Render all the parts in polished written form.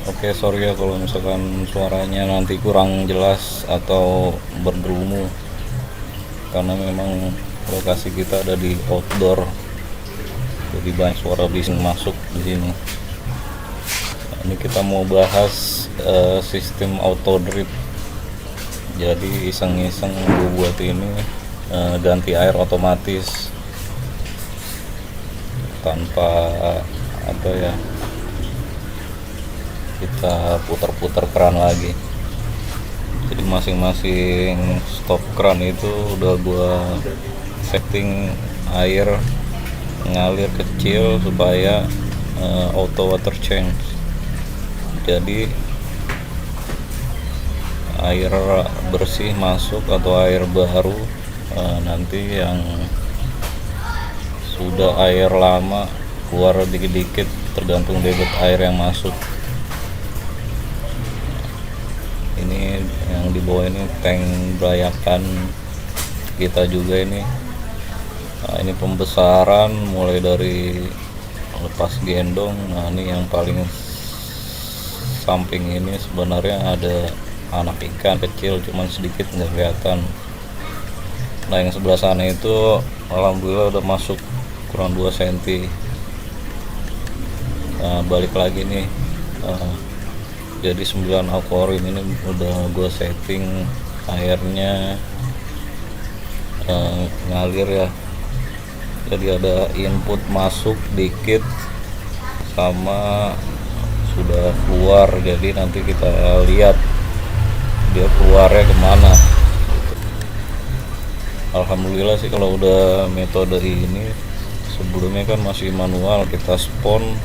Oke, sorry ya kalau misalkan suaranya nanti kurang jelas atau bergerumu, karena memang lokasi kita ada di outdoor, jadi banyak suara bising masuk di sini. Nah, ini kita mau bahas sistem auto drip. Jadi iseng-iseng gue buat ini, ganti air otomatis tanpa apa ya, kita putar-putar keran lagi. Jadi masing-masing stop keran itu udah gua setting air ngalir kecil supaya auto water change. Jadi air bersih masuk atau air baru, nanti yang sudah air lama keluar dikit-dikit tergantung debit air yang masuk. Ini yang di bawah ini tank berayakan kita juga ini. Nah, ini pembesaran mulai dari lepas gendong. Nah, ini yang paling samping ini sebenarnya ada anak ikan kecil, cuman sedikit nggak kelihatan. Nah, yang sebelah sana itu alhamdulillah udah masuk kurang 2 cm. Nah, balik lagi nih, jadi 9 akuarium ini udah gue setting airnya ngalir ya. Jadi ada input masuk dikit sama sudah keluar, jadi nanti kita lihat dia keluarnya kemana. Alhamdulillah sih kalau udah metode ini. Sebelumnya kan masih manual, kita spon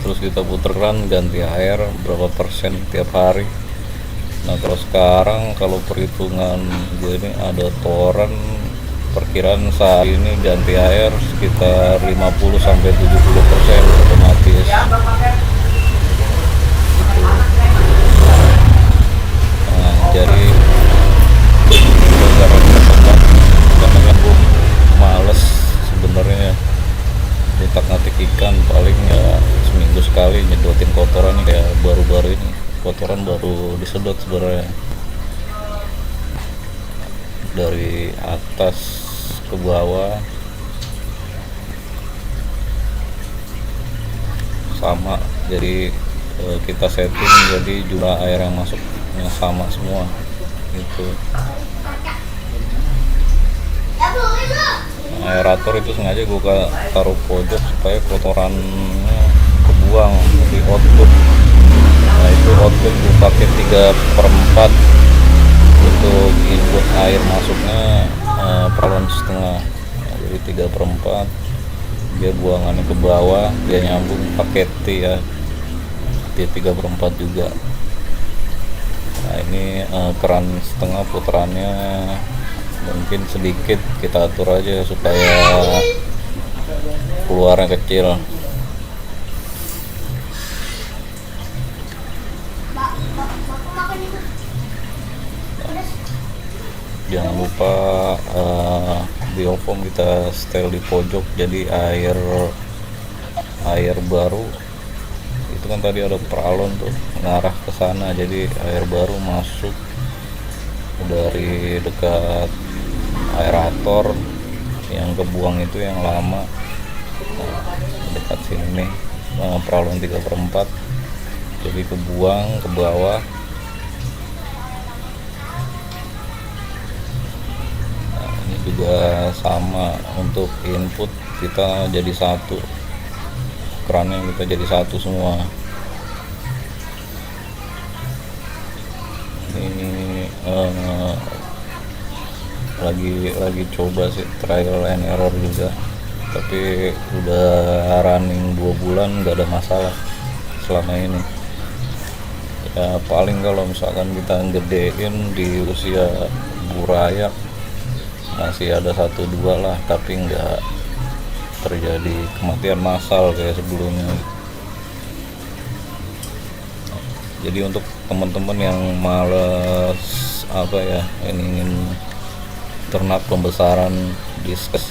terus kita puter keran ganti air berapa persen tiap hari. Nah, kalau sekarang kalau perhitungan gue ini ada toran, perkiraan saat ini ganti air sekitar 50-70% otomatis. Nah, jadi karena kan gue males sebenarnya nyetak ngatik ikan, paling ya seminggu sekali nyedotin kotoran. Kayak baru-baru ini kotoran baru disedot sebenarnya dari atas ke bawah sama. Jadi kita setting jadi jumlah air yang masuknya sama semua itu. Aerator itu sengaja gue taruh pojok supaya kotorannya kebuang di output. Nah, itu output gue pakai 3/4 untuk input air masuknya peralon setengah. Nah, jadi 3/4 dia buangannya ke bawah, dia nyambung pakai T ya, dia 3/4 juga. Nah, ini keran setengah putarannya mungkin sedikit, kita atur aja supaya keluarnya kecil. Jangan lupa biofoam kita setel di pojok, jadi air baru itu kan tadi ada peralon tuh ngarah ke sana, jadi air baru masuk dari dekat aerator, yang kebuang itu yang lama. Nah, dekat sini nih, peralon 3/4 jadi kebuang ke bawah. Nah, ini juga sama untuk input, kita jadi satu, kerannya kita jadi satu semua. Ini lagi coba sih, trial and error juga, tapi udah running 2 bulan nggak ada masalah selama ini. Ya paling kalau misalkan kita gedein di usia buraya masih ada 1-2 lah, tapi nggak terjadi kematian massal kayak sebelumnya. Jadi untuk teman-teman yang males ingin ternak pembesaran diskus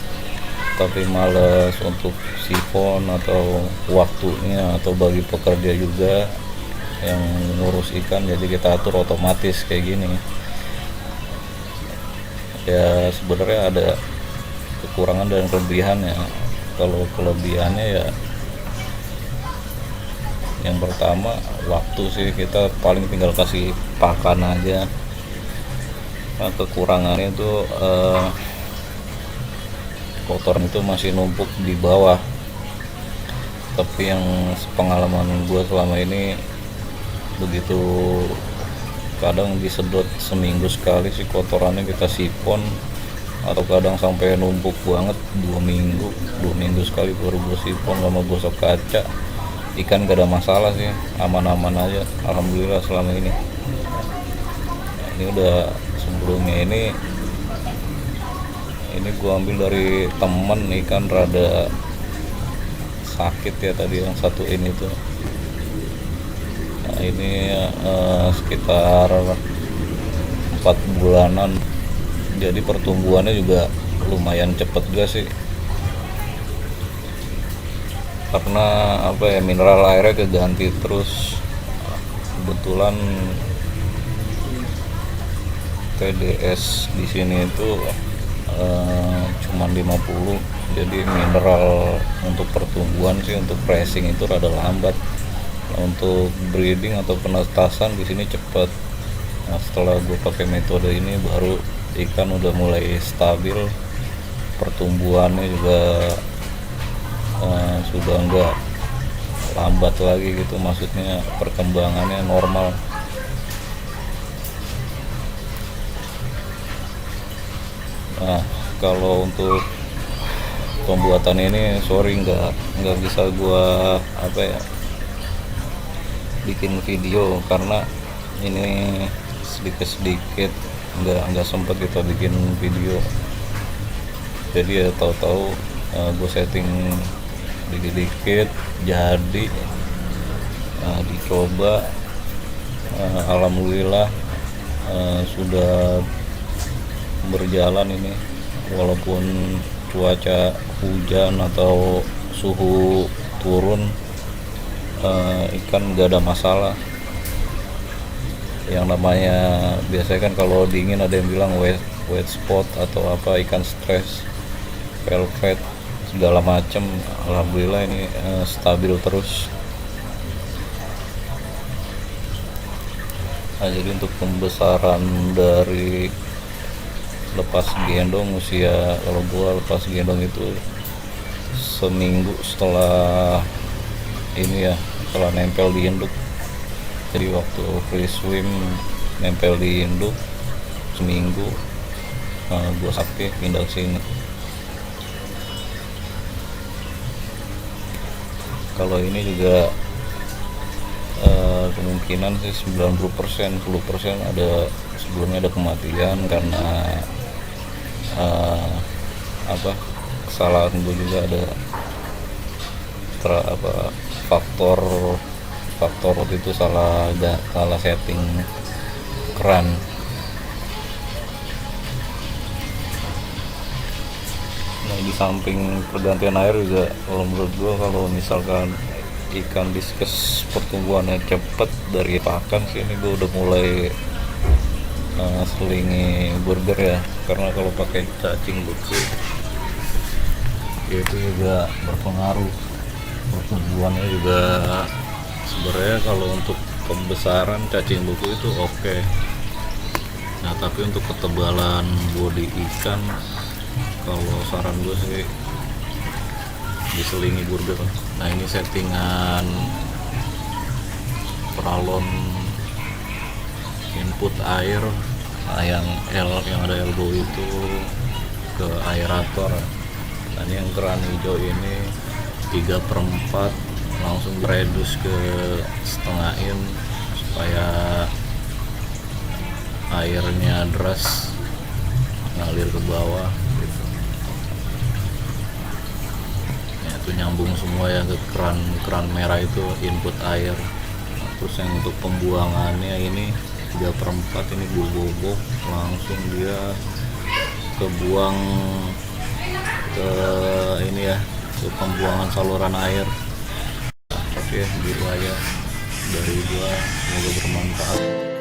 tapi males untuk sifon atau waktunya atau bagi pekerja juga, yang ngurus ikan, jadi kita atur otomatis kayak gini. Ya sebenarnya ada kekurangan dan kelebihannya. Kalau kelebihannya ya yang pertama waktu sih, kita paling tinggal kasih pakan aja. Nah, kekurangannya itu kotoran itu masih numpuk di bawah. Tapi yang pengalaman gue selama ini, begitu kadang disedot seminggu sekali sih kotorannya kita sipon, atau kadang sampai numpuk banget 2 minggu sekali baru gue sipon sama gosok kaca. Ikan gak ada masalah sih, aman-aman aja alhamdulillah selama ini. Nah, ini udah sebelumnya ini gue ambil dari temen, ikan rada sakit ya tadi yang satu ini tuh. Nah, ini sekitar 4 bulanan, jadi pertumbuhannya juga lumayan cepet juga sih, karena apa ya, mineral airnya keganti terus. Kebetulan TDS di sini itu cuman 50, jadi mineral untuk pertumbuhan sih, untuk pressing itu rada lambat. Nah, untuk breeding atau penetasan di sini cepat. Nah, setelah gue pakai metode ini baru ikan udah mulai stabil, pertumbuhannya juga sudah enggak lambat lagi gitu, maksudnya perkembangannya normal. Nah, kalau untuk pembuatan ini sorry nggak bisa gua apa ya, bikin video, karena ini sedikit nggak sempat kita bikin video. Jadi ya tahu-tahu gue setting dikit-dikit jadi, dicoba, alhamdulillah sudah berjalan ini. Walaupun cuaca hujan atau suhu turun, ikan gak ada masalah. Yang namanya biasanya kan kalau dingin ada yang bilang wet spot atau apa, ikan stres, velvet segala macem. Alhamdulillah ini stabil terus. Nah, jadi untuk pembesaran dari lepas gendong usia, kalau gua lepas gendong itu seminggu setelah ini ya, setelah nempel di induk. Jadi waktu free swim nempel di induk seminggu, gua sakit pindah ke sini. Kalau ini juga kemungkinan sih 90%, 10% ada sebelumnya ada kematian karena kesalahan gue juga ada faktor waktu itu salah setting keran. Nah, di samping pergantian air juga, kalau menurut gue, kalau misalkan ikan diskus pertumbuhannya cepet dari pakan sih, ini gue udah mulai selingi burger ya, karena kalau pakai cacing beku itu juga berpengaruh. Pertumbuhannya juga sebenarnya kalau untuk pembesaran cacing beku itu oke. Nah, tapi untuk ketebalan bodi ikan, kalau saran gue sih diselingi burger. Nah, ini settingan peralon input air. Nah, yang ada elbow itu ke aerator. Nah, ini yang keran hijau ini 3/4 langsung reduce ke setengah in supaya airnya deras ngalir ke bawah gitu. Ya, itu nyambung semua ya ke keran merah itu input air. Nah, terus yang untuk pembuangannya ini 3/4 ini bobok langsung dia kebuang ke ini ya, ke pembuangan saluran air. Oke, gitu aja. dari gua, semoga bermanfaat.